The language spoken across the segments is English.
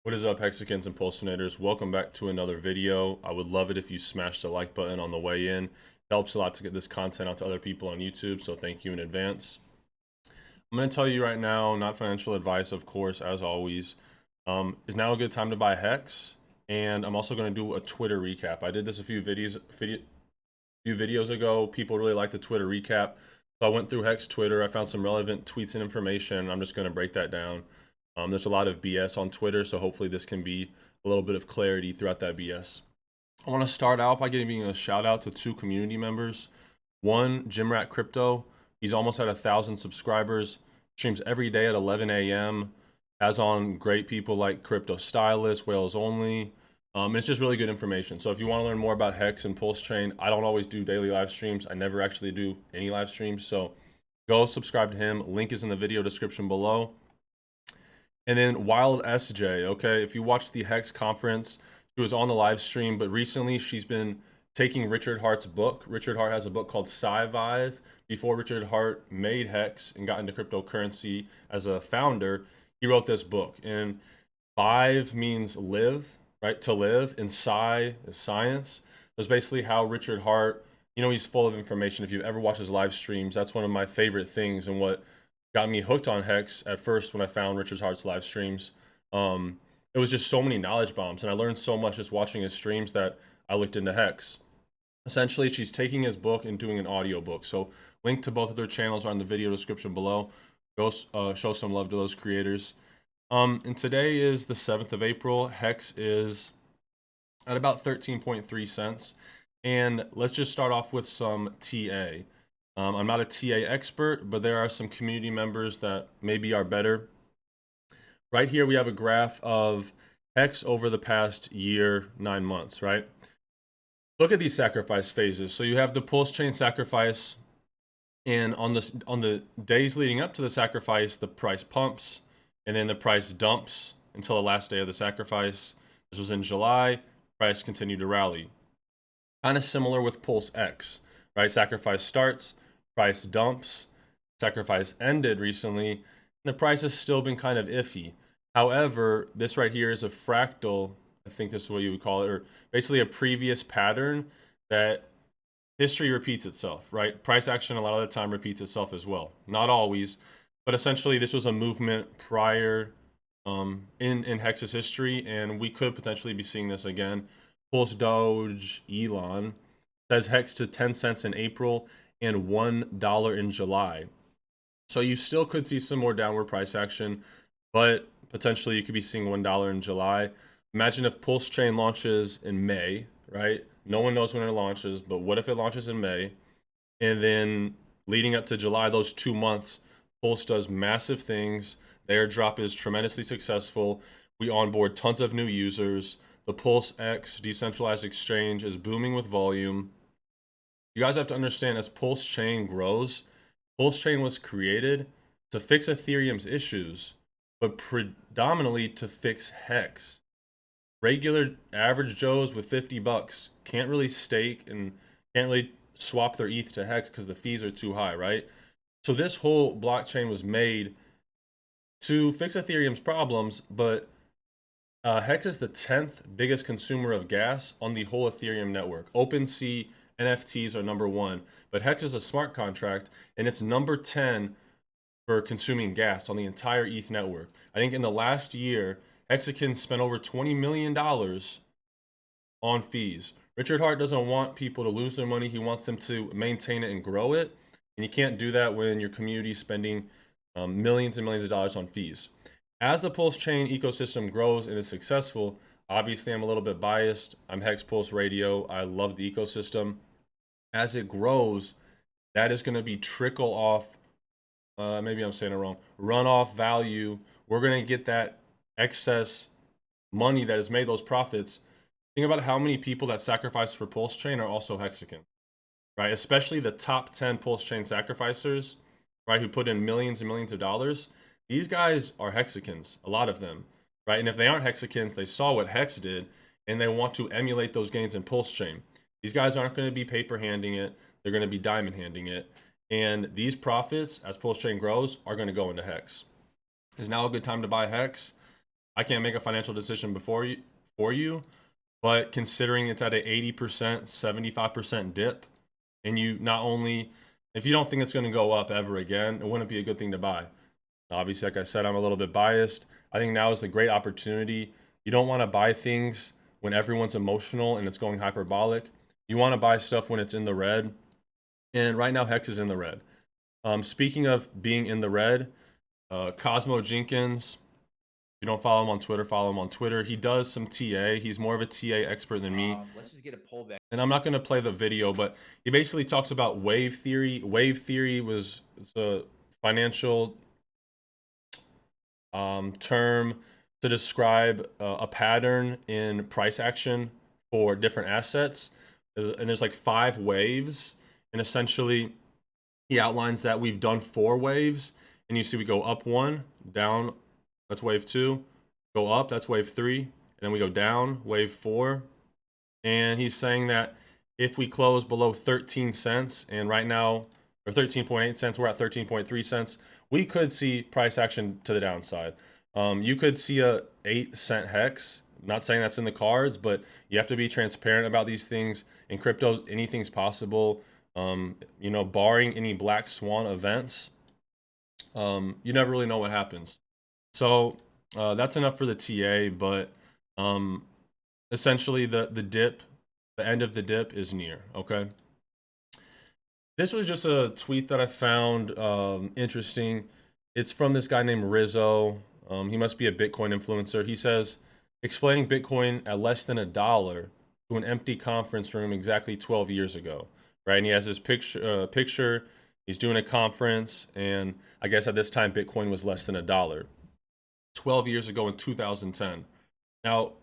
What is up, Hexicans and Pulsinators? Welcome back to another video. I would love it if you smash the like button on the way in. It helps a lot to get this content out to other people on YouTube, so thank you in advance. I'm going to tell you right now, not financial advice, of course, as always, is now a good time to buy Hex, and I'm also going to do a Twitter recap. I did this a few videos ago. People really like the Twitter recap, so I went through Hex Twitter. I found some relevant tweets and information, and I'm just going to break that down. There's a lot of BS on Twitter, so hopefully this can be a little bit of clarity throughout that BS. I want to start out by giving a shout out to two community members. One, Jimrat Crypto. He's almost at 1,000 subscribers, streams every day at 11 a.m., has on great people like Crypto Stylist, Whales Only. It's just really good information. So if you want to learn more about Hex and Pulsechain, I don't always do daily live streams. I never actually do any live streams. So go subscribe to him. Link is in the video description below. And then WildSJ, okay? If you watched the Hex conference, she was on the live stream, but recently she's been taking Richard Hart's book. Richard Hart has a book called Sci-Vive. Before Richard Hart made Hex and got into cryptocurrency as a founder, he wrote this book. And Vive means live, right? To live. And Sci is science. That's basically how Richard Hart, he's full of information. If you've ever watched his live streams, that's one of my favorite things and what got me hooked on Hex at first when I found Richard Hart's live streams. It was just so many knowledge bombs, and I learned so much just watching his streams that I looked into Hex. Essentially, she's taking his book and doing an audio book. So link to both of their channels are in the video description below. Go show some love to those creators. And today is the 7th of April. Hex is at about 13.3 cents. And let's just start off with some TA. I'm not a TA expert, but there are some community members that maybe are better. Right here, we have a graph of Hex over the past year, 9 months, right? Look at these sacrifice phases. So you have the Pulsechain sacrifice, and on the days leading up to the sacrifice, the price pumps, and then the price dumps until the last day of the sacrifice. This was in July. Price continued to rally. Kind of similar with PulseX, right? Sacrifice starts, price dumps, sacrifice ended recently, and the price has still been kind of iffy. However, this right here is a fractal, I think this is what you would call it, or basically a previous pattern that history repeats itself, right? Price action a lot of the time repeats itself as well. Not always, but essentially this was a movement prior in Hex's history, and we could potentially be seeing this again. Pulse Doge Elon says Hex to 10 cents in April and $1 in July. So you still could see some more downward price action, but potentially you could be seeing $1 in July. Imagine if Pulsechain launches in May, right? No one knows when it launches, but what if it launches in May? And then leading up to July, those 2 months, Pulse does massive things. The airdrop is tremendously successful. We onboard tons of new users. The PulseX decentralized exchange is booming with volume. You guys have to understand, as Pulsechain grows, Pulsechain was created to fix Ethereum's issues, but predominantly to fix Hex. Regular average Joes with 50 bucks can't really stake and can't really swap their ETH to Hex because the fees are too high, right? So this whole blockchain was made to fix Ethereum's problems, but Hex is the 10th biggest consumer of gas on the whole Ethereum network. OpenSea NFTs are number 1, but Hex is a smart contract, and it's number 10 for consuming gas on the entire ETH network. I think in the last year, Hexicans spent over $20 million on fees. Richard Hart doesn't want people to lose their money. He wants them to maintain it and grow it, and you can't do that when your community is spending millions and millions of dollars on fees. As the Pulsechain ecosystem grows and is successful, obviously I'm a little bit biased. I'm Hex Pulse Radio. I love the ecosystem. As it grows, that is going to be trickle off, maybe I'm saying it wrong, runoff value. We're going to get that excess money that has made those profits. Think about how many people that sacrifice for Pulsechain are also Hexican, right? Especially the top 10 Pulsechain sacrificers, right, who put in millions and millions of dollars. These guys are Hexicans, a lot of them, right? And if they aren't Hexicans, they saw what Hex did, and they want to emulate those gains in Pulsechain. These guys aren't going to be paper handing it. They're going to be diamond handing it. And these profits, as Pulsechain grows, are going to go into Hex. Is now a good time to buy Hex? I can't make a financial decision for you, but considering it's at an 80%, 75% dip, and you not only, if you don't think it's going to go up ever again, it wouldn't be a good thing to buy. Obviously, like I said, I'm a little bit biased. I think now is a great opportunity. You don't want to buy things when everyone's emotional and it's going hyperbolic. You want to buy stuff when it's in the red. And right now, Hex is in the red. Speaking of being in the red, Cosmo Jenkins, if you don't follow him on Twitter, follow him on Twitter. He does some TA. He's more of a TA expert than me. Let's just get a pullback. And I'm not going to play the video, but he basically talks about wave theory. Wave theory was a financial term to describe a pattern in price action for different assets. And there's like 5 waves. And essentially, he outlines that we've done 4 waves. And you see we go up 1, down, that's wave 2. Go up, that's wave 3. And then we go down, wave 4. And he's saying that if we close below 13 cents, and right now, or 13.8 cents, we're at 13.3 cents, we could see price action to the downside. You could see a 8-cent hex. Not saying that's in the cards, but you have to be transparent about these things. In crypto, anything's possible. You know, barring any black swan events, you never really know what happens. So that's enough for the TA, but essentially the dip, the end of the dip is near, okay? This was just a tweet that I found interesting. It's from this guy named Rizzo. He must be a Bitcoin influencer. He says, explaining Bitcoin at less than $1 to an empty conference room exactly 12 years ago, right? And he has his picture. He's doing a conference, and I guess at this time, Bitcoin was less than $1. 12 years ago in 2010. Now,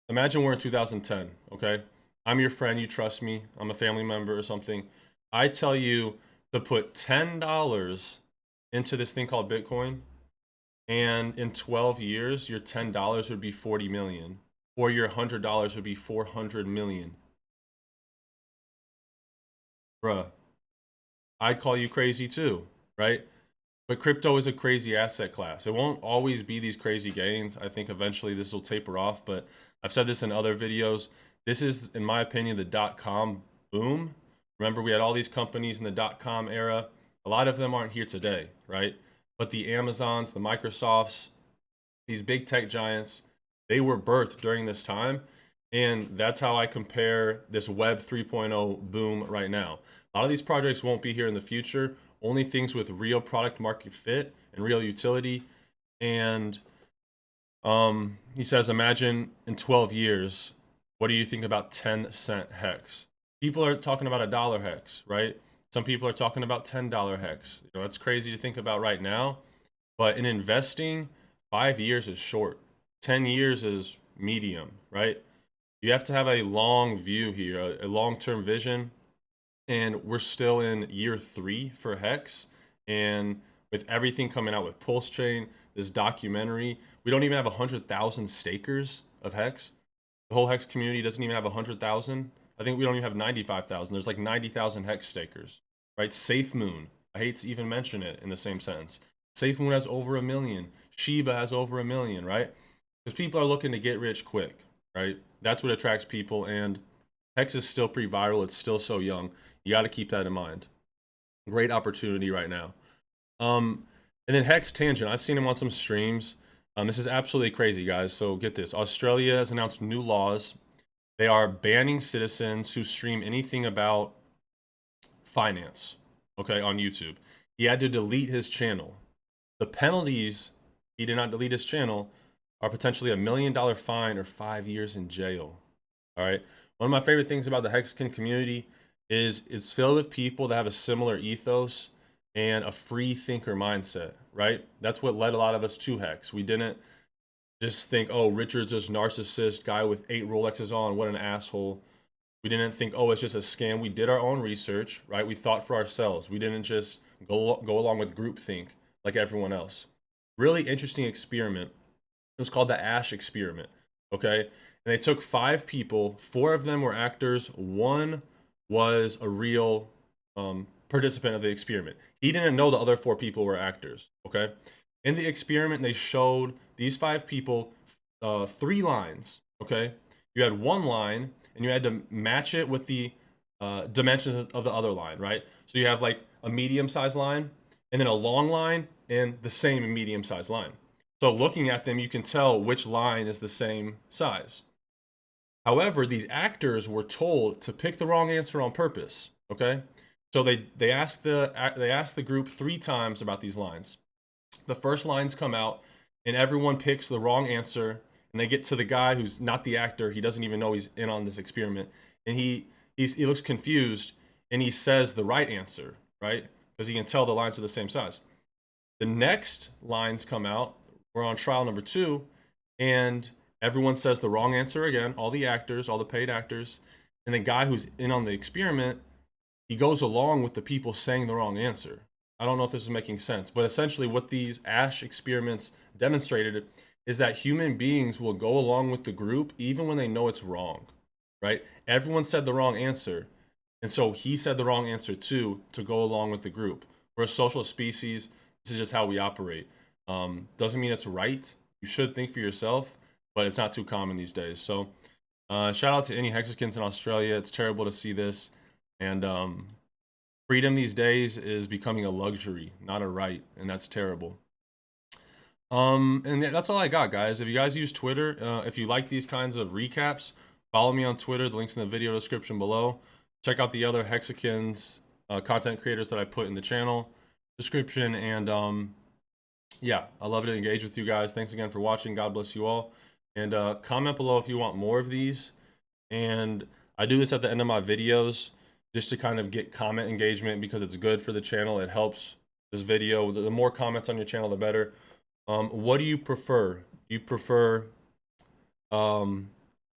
imagine we're in 2010, okay? I'm your friend, you trust me, I'm a family member or something. I tell you to put $10 into this thing called Bitcoin, and in 12 years, your $10 would be 40 million, or your $100 would be 400 million. Bruh, I'd call you crazy too, right? But crypto is a crazy asset class. It won't always be these crazy gains. I think eventually this will taper off, but I've said this in other videos. This is, in my opinion, the .com boom. Remember, we had all these companies in the .com era. A lot of them aren't here today, right? But the Amazons, the Microsofts, these big tech giants, they were birthed during this time. And that's how I compare this Web 3.0 boom right now. A lot of these projects won't be here in the future. Only things with real product market fit and real utility. And he says, imagine in 12 years, what do you think about 10-cent hex? People are talking about $1 hex, right? Some people are talking about $10 hex. You know, that's crazy to think about right now. But in investing, 5 years is short. 10 years is medium, right? You have to have a long view here, a long-term vision. And we're still in year 3 for Hex. And with everything coming out with Pulsechain, this documentary, we don't even have 100,000 stakers of Hex. The whole Hex community doesn't even have 100,000. I think we don't even have 95,000. There's like 90,000 Hex stakers, right? Safe Moon. I hate to even mention it in the same sentence. Safe Moon has over 1 million. Shiba has over 1 million, right? Because people are looking to get rich quick, right? That's what attracts people. And Hex is still pretty viral. It's still so young. You got to keep that in mind. Great opportunity right now. And then Hex Tangent. I've seen him on some streams. This is absolutely crazy, guys. So get this. Australia has announced new laws. They are banning citizens who stream anything about finance, okay, on YouTube. He had to delete his channel. The penalties, he did not delete his channel, are potentially $1 million fine or 5 years in jail. All right. One of my favorite things about the Hexagon community is it's filled with people that have a similar ethos and a free thinker mindset, right? That's what led a lot of us to Hex. We didn't just think, oh, Richard's this narcissist guy with 8 Rolexes on, what an asshole. We didn't think, oh, it's just a scam. We did our own research, right? We thought for ourselves. We didn't just go along with groupthink like everyone else. Really interesting experiment. It was called the Ash experiment, okay? And they took 5 people. 4 of them were actors. 1 was a real participant of the experiment. He didn't know the other 4 people were actors, okay? In the experiment, they showed these 5 people three lines. Okay, you had one line and you had to match it with the dimensions of the other line, right? So you have like a medium-sized line and then a long line and the same medium-sized line. So looking at them, you can tell which line is the same size. However, these actors were told to pick the wrong answer on purpose. Okay, so they asked the group 3 times about these lines. The first lines come out, and everyone picks the wrong answer, and they get to the guy who's not the actor. He doesn't even know he's in on this experiment, and he looks confused, and he says the right answer, right? Because he can tell the lines are the same size. The next lines come out. We're on trial number 2, and everyone says the wrong answer again, all the actors, all the paid actors. And the guy who's in on the experiment, he goes along with the people saying the wrong answer. I don't know if this is making sense, but essentially what these Ash experiments demonstrated is that human beings will go along with the group even when they know it's wrong, right? Everyone said the wrong answer, and so he said the wrong answer too to go along with the group. We're a social species. This is just how we operate. Doesn't mean it's right. You should think for yourself, but it's not too common these days. So shout out to any Hexicans in Australia. It's terrible to see this. And freedom these days is becoming a luxury, not a right. And that's terrible. And that's all I got, guys. If you guys use Twitter, if you like these kinds of recaps, follow me on Twitter. The link's in the video description below. Check out the other Hexicans content creators that I put in the channel description. And yeah, I love to engage with you guys. Thanks again for watching. God bless you all. And comment below if you want more of these. And I do this at the end of my videos just to kind of get comment engagement because it's good for the channel. It helps this video. The more comments on your channel, the better. What do you prefer? Do you prefer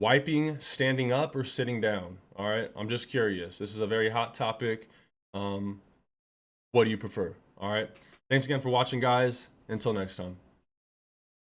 wiping, standing up, or sitting down? All right, I'm just curious. This is a very hot topic. What do you prefer? All right. Thanks again for watching, guys. Until next time.